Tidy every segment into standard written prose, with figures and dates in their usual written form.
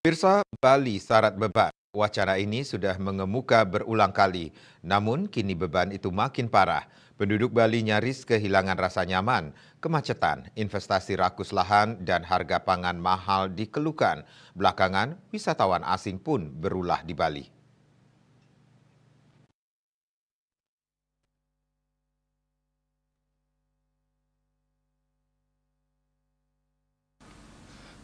Pemirsa, Bali syarat beban. Wacana ini sudah mengemuka berulang kali. Namun kini beban itu makin parah. Penduduk Bali nyaris kehilangan rasa nyaman. Kemacetan, investasi rakus lahan, dan harga pangan mahal dikeluhkan. Belakangan, wisatawan asing pun berulah di Bali.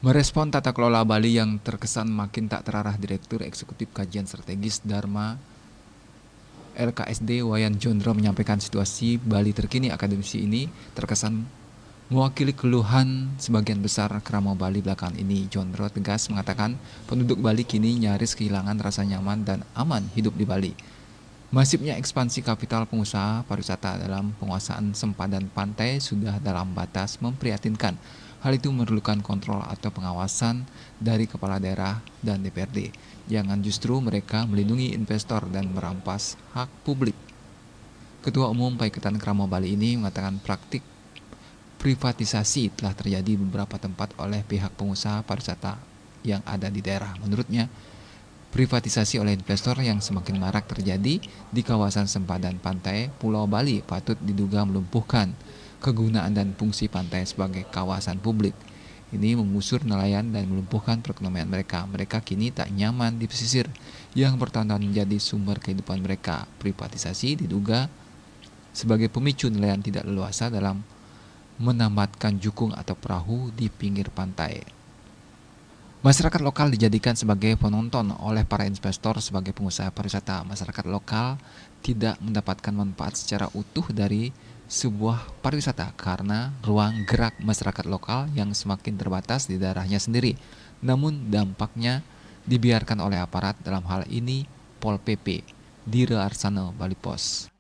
Merespon tata kelola Bali yang terkesan makin tak terarah, Direktur Eksekutif Kajian Strategis Dharma LKSD Wayan Jondro menyampaikan situasi Bali terkini. Akademisi ini terkesan mewakili keluhan sebagian besar keramau Bali belakangan ini. Jondro tegas mengatakan penduduk Bali kini nyaris kehilangan rasa nyaman dan aman hidup di Bali. Masifnya ekspansi kapital pengusaha pariwisata dalam penguasaan sempadan pantai sudah dalam batas memprihatinkan. Hal itu memerlukan kontrol atau pengawasan dari kepala daerah dan DPRD. Jangan justru mereka melindungi investor dan merampas hak publik. Ketua Umum Paikatan Keramau Bali ini mengatakan praktik privatisasi telah terjadi di beberapa tempat oleh pihak pengusaha pariwisata yang ada di daerah. Menurutnya, privatisasi oleh investor yang semakin marak terjadi di kawasan sempadan pantai Pulau Bali patut diduga melumpuhkan kegunaan dan fungsi pantai sebagai kawasan publik. Ini mengusur nelayan dan melumpuhkan perekonomian mereka. Mereka kini tak nyaman di pesisir yang bertahun-tahun menjadi sumber kehidupan mereka. Privatisasi diduga sebagai pemicu nelayan tidak leluasa dalam menambahkan jukung atau perahu di pinggir pantai. Masyarakat lokal dijadikan sebagai penonton oleh para investor sebagai pengusaha pariwisata. Masyarakat lokal tidak mendapatkan manfaat secara utuh dari sebuah pariwisata karena ruang gerak masyarakat lokal yang semakin terbatas di daerahnya sendiri. Namun dampaknya dibiarkan oleh aparat, dalam hal ini Pol PP, Dire Arsana Bali Pos.